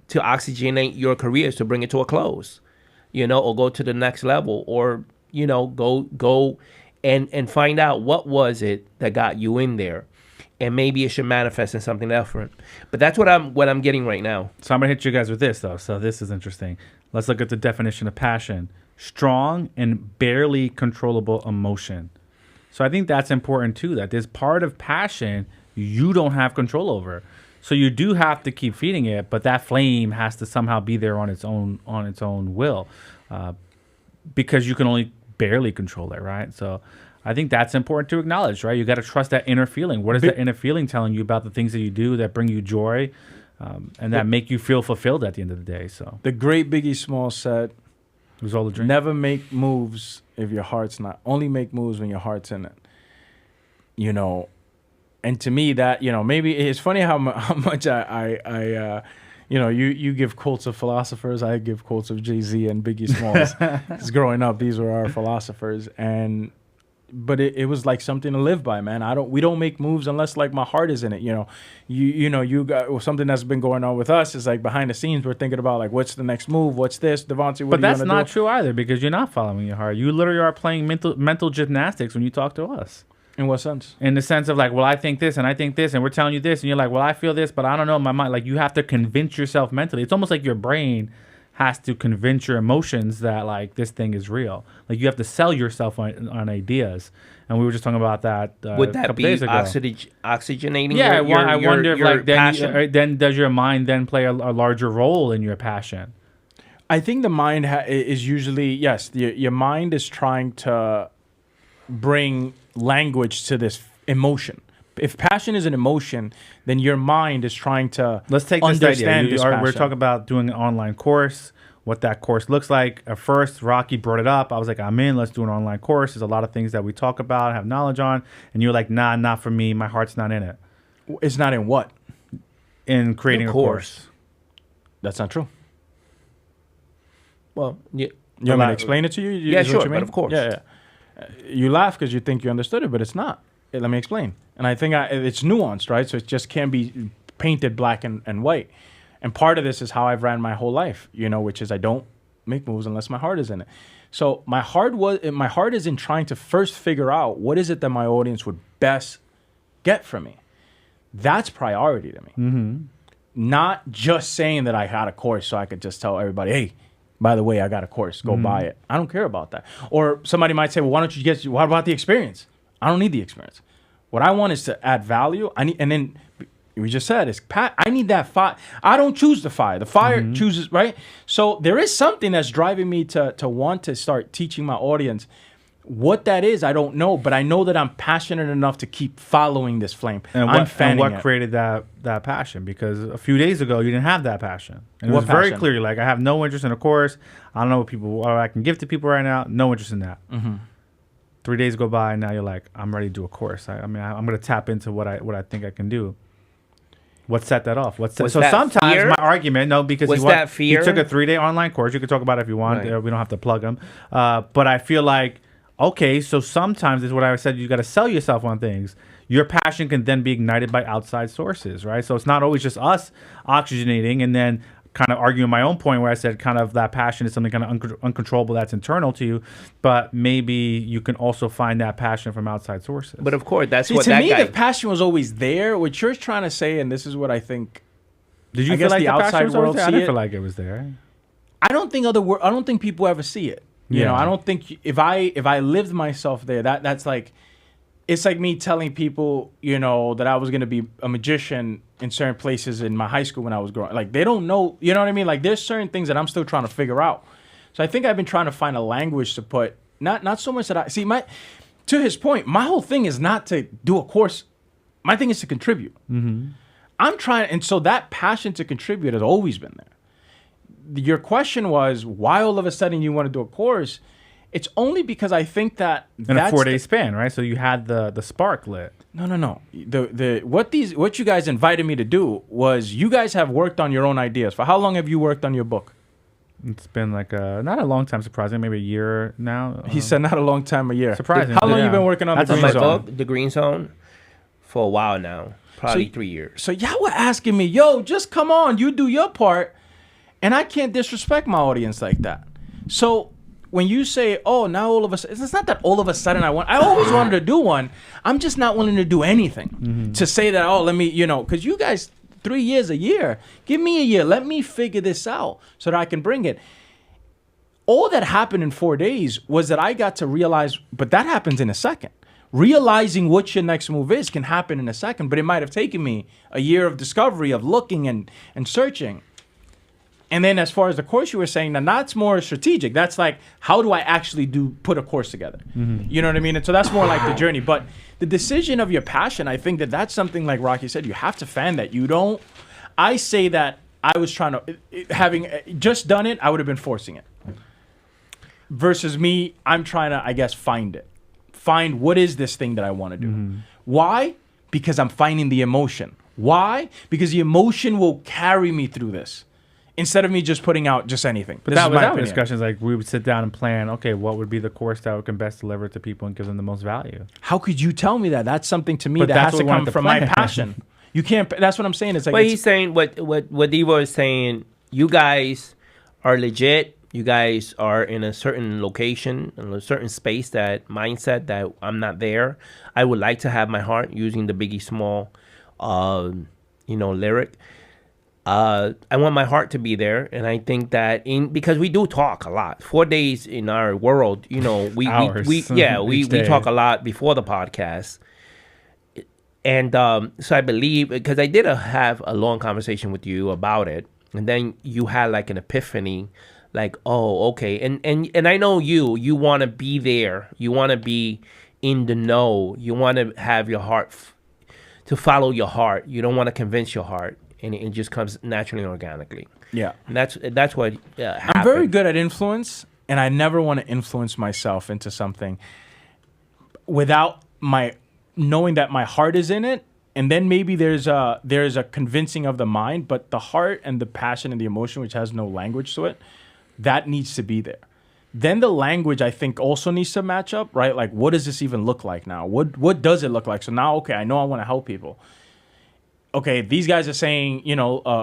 to oxygenate your career is to bring it to a close, or go to the next level, or, go and find out what was it that got you in there. And maybe it should manifest in something different. But that's what I'm getting right now. So I'm going to hit you guys with this, though. So this is interesting. Let's look at the definition of passion. Strong and barely controllable emotion. So I think that's important too, that there's part of passion you don't have control over. So you do have to keep feeding it, but that flame has to somehow be there on its own will, because you can only barely control it, right? So I think that's important to acknowledge, right? You got to trust that inner feeling. What is that inner feeling telling you about the things that you do that bring you joy, and that make you feel fulfilled at the end of the day? So the great Biggie Smalls said, it was all a dream. Never make moves if your heart's not. Only make moves when your heart's in it. And to me that, maybe it's funny how much I you give quotes of philosophers. I give quotes of Jay-Z and Biggie Smalls. Because growing up, these were our philosophers. But it was like something to live by, man. We don't make moves unless like my heart is in it. You got something that's been going on with us is like behind the scenes. We're thinking about like, what's the next move? What's this, Devontae? But that's not true either, because you're not following your heart. You literally are playing mental gymnastics when you talk to us. In what sense? In the sense of like, well, I think this and I think this, and we're telling you this, and you're like, well, I feel this, but I don't know in my mind. Like, you have to convince yourself mentally. It's almost like your brain has to convince your emotions that like this thing is real. Like, you have to sell yourself on ideas. And we were just talking about that would a that couple be days ago. Oxygenating? Yeah, I wonder if like then does your mind then play a larger role in your passion? I think the mind is usually, yes, your mind is trying to bring language to this emotion. If passion is an emotion, then your mind is trying to Let's take this idea. We're talking about doing an online course, what that course looks like. At first, Rocky brought it up. I was like, I'm in. Let's do an online course. There's a lot of things that we talk about, have knowledge on. And you're like, nah, not for me. My heart's not in it. It's not in what? In creating a course. That's not true. Well, you want me to explain it to you? Yeah, sure, but of course. Yeah. You laugh because you think you understood it, but it's not. Let me explain. And I think it's nuanced, right? So it just can't be painted black and white. And part of this is how I've ran my whole life, which is I don't make moves unless my heart is in it. So my heart is in trying to first figure out what is it that my audience would best get from me. That's priority to me. Mm-hmm. Not just saying that I had a course so I could just tell everybody, hey, by the way, I got a course. Go buy it. I don't care about that. Or somebody might say, well, why don't you what about the experience? I don't need the experience. What I want is to add value. And then we just said is I need that fire. I don't choose the fire. The fire chooses, right? So there is something that's driving me to want to start teaching my audience. What that is, I don't know, but I know that I'm passionate enough to keep following this flame. And what created that passion? Because a few days ago, you didn't have that passion. And it was very clear. Like, I have no interest in a course. I don't know what I can give to people right now. No interest in that. Mm-hmm. 3 days go by, and now you're like, I'm ready to do a course. I'm going to tap into what I think I can do. What set that off? So sometimes fear? My argument, no, because he took a 3-day online course. You can talk about it if you want. Right. We don't have to plug him. But I feel like, okay, so sometimes is what I said. You got to sell yourself on things. Your passion can then be ignited by outside sources, right? So it's not always just us oxygenating and then kind of arguing my own point where I said kind of that passion is something kind of uncontrollable that's internal to you, but maybe you can also find that passion from outside sources. But of course, that's what that guy... To me, the passion was always there. What you're trying to say, and this is what I think... Did you feel like the outside world see it? I didn't feel like it was there. I don't think people ever see it. You know, I don't think if I lived myself there, that's like, it's like me telling people, that I was going to be a magician in certain places in my high school when I was growing. Like, they don't know, you know what I mean? Like, there's certain things that I'm still trying to figure out. So I think I've been trying to find a language to put, not so much that to his point, my whole thing is not to do a course. My thing is to contribute. I'm trying, and so that passion to contribute has always been there. Your question was why all of a sudden you want to do a course. It's only because I think that In a 4-day span, right? So you had the spark lit. No. What you guys invited me to do was you guys have worked on your own ideas. For how long have you worked on your book? It's been like not a long time, surprising, maybe a year now. He said not a long time, a year. Surprising. How long Yeah. you been working on That's the on Green my Zone? book, The Green Zone, for a while now. Probably 3 years. So y'all were asking me, yo, just come on, you do your part, and I can't disrespect my audience like that. So when you say, oh, now all of a sudden, it's not that all of a sudden I always wanted to do one. I'm just not willing to do anything to say that, oh, let me, because you guys, 3 years, a year, give me a year. Let me figure this out so that I can bring it. All that happened in 4 days was that I got to realize, but that happens in a second. Realizing what your next move is can happen in a second, but it might have taken me a year of discovery, of looking and searching. And then as far as the course you were saying, now that's more strategic. That's like, how do I actually put a course together? You know what I mean? And so that's more like the journey. But the decision of your passion, I think that's something like Rocky said, you have to fan that. I say that I was trying to, having just done it, I would have been forcing it. Versus me, I'm trying to, I guess, find it. Find what is this thing that I want to do. Why? Because I'm finding the emotion. Why? Because the emotion will carry me through this. Instead of me just putting out just anything. But that was our discussions. Like we would sit down and plan, okay, what would be the course that we can best deliver to people and give them the most value? How could you tell me that? That's something to me But that that's has to what we come wanted to from my plan. passion. You can't, that's what I'm saying. It's like, But he's saying what Devo is saying, you guys are legit. You guys are in a certain location, in a certain space, that mindset that I'm not there. I would like to have my heart, using the Biggie Small, lyric. I want my heart to be there, and I think that because we do talk a lot. 4 days in our world, we Hours we each day. talk a lot before the podcast. And so I believe, because I did have a long conversation with you about it, and then you had like an epiphany, like, oh, okay. And I know you want to be there. You want to be in the know. You want to have your heart, to follow your heart. You don't want to convince your heart. And it just comes naturally and organically. yeah. And that's what happened. I'm very good at influence, and I never want to influence myself into something without knowing that my heart is in it. And then maybe there's a convincing of the mind, but the heart and the passion and the emotion, which has no language to it, that needs to be there. Then the language, I think, also needs to match up, right? Like, what does this even look like now? What does it look like? So now, okay, I know I want to help people. Okay, these guys are saying,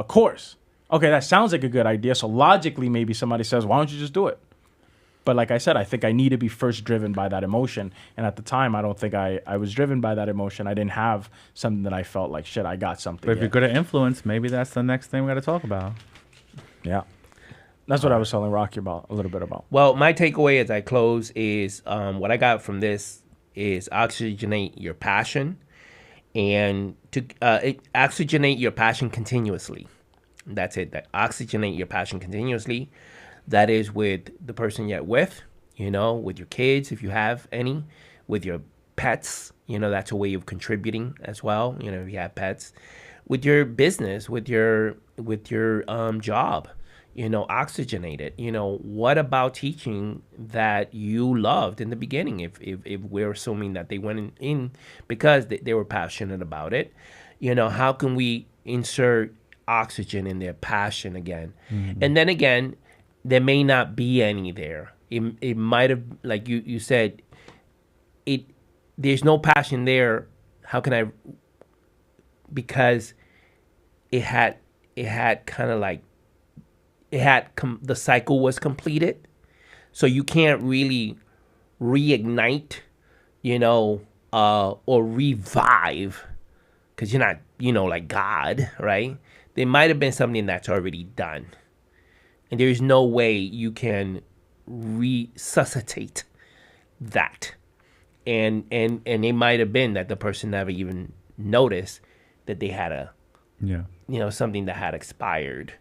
course. Okay, that sounds like a good idea. So logically, maybe somebody says, why don't you just do it? But like I said, I think I need to be first driven by that emotion. And at the time, I don't think I was driven by that emotion. I didn't have something that I felt like, shit, I got something. But if you're good at influence, maybe that's the next thing we got to talk about. Yeah. That's what I was telling Rocky about, a little bit about. Well, my takeaway as I close is what I got from this is oxygenate your passion, and to oxygenate your passion continuously. That's it. That oxygenate your passion continuously. That is with the person you're with, with your kids, if you have any, with your pets, that's a way of contributing as well. If you have pets, with your business, with your job, oxygenate it. What about teaching that you loved in the beginning? If we're assuming that they went in because they were passionate about it, how can we insert oxygen in their passion again? Mm-hmm. And then again, there may not be any there. It might have, like you said, there's no passion there. How can I? Because it had kind of like, the cycle was completed, so you can't really reignite, or revive, because you're not, like God, right? There might have been something that's already done, and there is no way you can resuscitate that, and it might have been that the person never even noticed that they had something that had expired.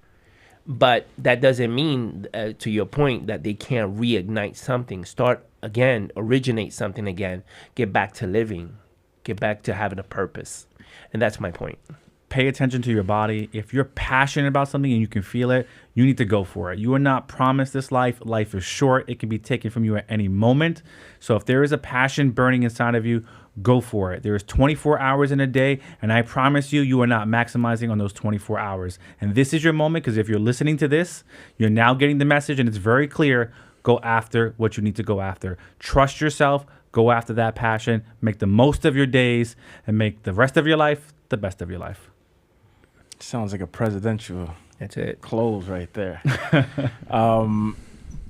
But that doesn't mean, to your point, that they can't reignite something, start again, originate something again, get back to living, get back to having a purpose. And that's my point. Pay attention to your body. If you're passionate about something and you can feel it, you need to go for it. You are not promised this life. Life is short. It can be taken from you at any moment. So if there is a passion burning inside of you, go for it. There is 24 hours in a day, and I promise you, you are not maximizing on those 24 hours. And this is your moment, because if you're listening to this, you're now getting the message, and it's very clear. Go after what you need to go after. Trust yourself. Go after that passion. Make the most of your days, and make the rest of your life the best of your life. Sounds like a presidential That's it. close right there.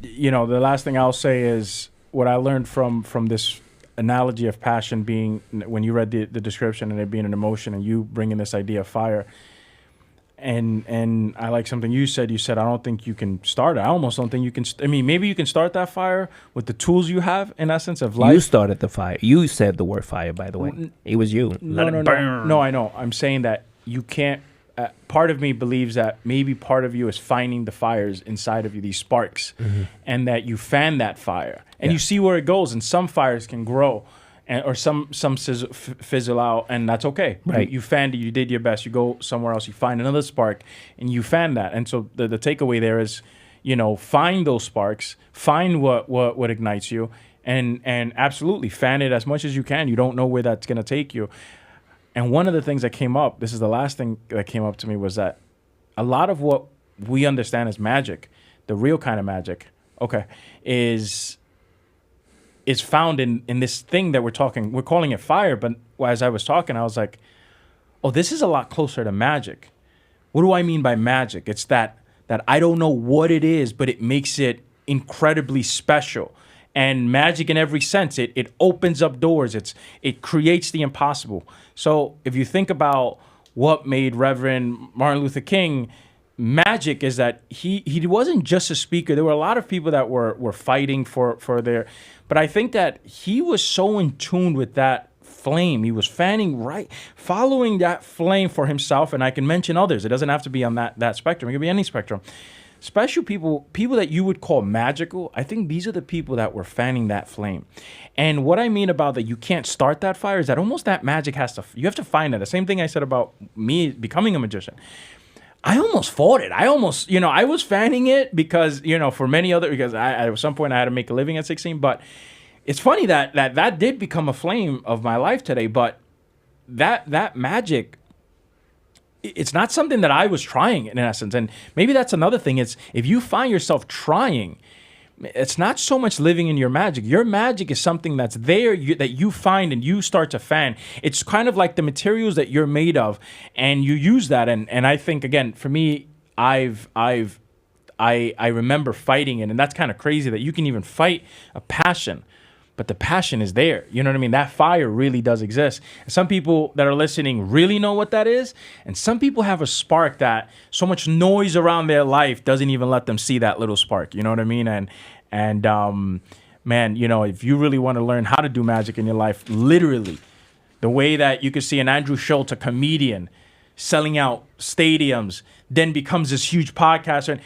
You know, the last thing I'll say is what I learned from this analogy of passion being, when you read the description and it being an emotion, and you bringing this idea of fire. And I like something you said. You said, I don't think you can start it. I almost don't think you can. I mean, maybe you can start that fire with the tools you have, in essence of life. You started the fire. You said the word fire, by the way. It was you. No, I know. I'm saying that you can't. Part of me believes that maybe part of you is finding the fires inside of you, these sparks, and that you fan that fire, and you see where it goes. And some fires can grow, or some fizzle out, and that's okay. Right. You fanned it. You did your best. You go somewhere else. You find another spark, and you fan that. And so the takeaway there is, you know, find those sparks, find what ignites you, and absolutely fan it as much as you can. You don't know where that's gonna take you. And one of the things that came up, this is the last thing that came up to me, was that a lot of what we understand as magic, the real kind of magic, is found in this thing that we're calling it fire. But as I was talking, I was like, oh, this is a lot closer to magic. What do I mean by magic? It's that I don't know what it is, but it makes it incredibly special. And magic in every sense, it opens up doors. It creates the impossible. So if you think about what made Reverend Martin Luther King magic, is that he wasn't just a speaker. There were a lot of people that were fighting for their, but I think that he was so in tune with that flame. He was following that flame for himself. And I can mention others. It doesn't have to be on that spectrum. It could be any spectrum. Special people that you would call magical, I think these are the people that were fanning that flame. And what I mean about that you can't start that fire is that almost that magic you have to find it. The same thing I said about me becoming a magician. I almost fought it. I was fanning it because, because at some point I had to make a living at 16. But it's funny that did become a flame of my life today. But that magic, it's not something that I was trying, in essence. And maybe that's another thing. It's if you find yourself trying, it's not so much living in your magic. Your magic is something that's there that you find and you start to fan. It's kind of like the materials that you're made of, and you use that. And I think, again, for me, I remember fighting it, and that's kind of crazy that you can even fight a passion. But the passion is there. You know what I mean? That fire really does exist. And some people that are listening really know what that is. And some people have a spark that so much noise around their life doesn't even let them see that little spark. You know what I mean? And man, if you really want to learn how to do magic in your life, literally, the way that you could see an Andrew Schultz, a comedian, selling out stadiums, then becomes this huge podcaster.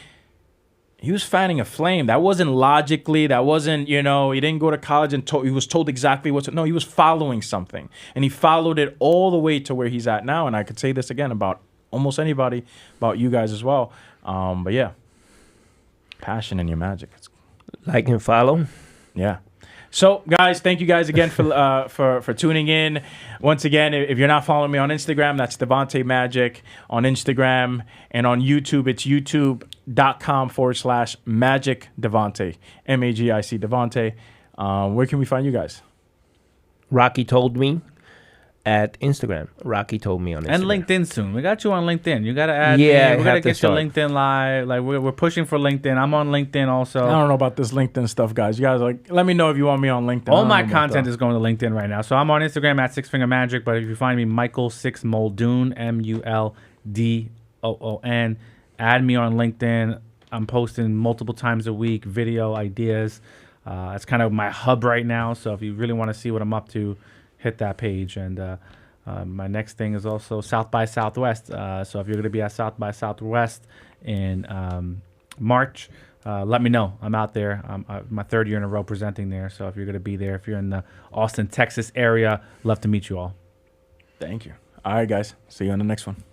He was fanning a flame. That wasn't logically. That wasn't, he didn't go to college and he was told exactly what to. No, he was following something. And he followed it all the way to where he's at now. And I could say this again about almost anybody, about you guys as well. But yeah, passion in your magic. Like and follow. Yeah. So, guys, thank you guys again for tuning in. Once again, if you're not following me on Instagram, that's Devontae Magic on Instagram. And on YouTube, it's youtube.com/Magic Devontae. MAGIC Devontae. Where can we find you guys? Rocky Told Me at Instagram. Rocky Told Me on Instagram. And LinkedIn soon. We got you on LinkedIn. You got to add me. We got to get start. your LinkedIn live. Like we're pushing for LinkedIn. I'm on LinkedIn also. I don't know about this LinkedIn stuff, guys. You guys let me know if you want me on LinkedIn. All my content is going to LinkedIn right now. So I'm on Instagram at Six Finger Magic. But if you find me, Michael Six Muldoon, MULDOON, add me on LinkedIn. I'm posting multiple times a week, video ideas. It's kind of my hub right now. So if you really want to see what I'm up to, hit that page. And My next thing is also South by Southwest. So if you're going to be at South by Southwest in March, let me know. I'm out there. My third year in a row presenting there. So if you're going to be there, if you're in the Austin, Texas area, love to meet you all. Thank you. All right, guys. See you on the next one.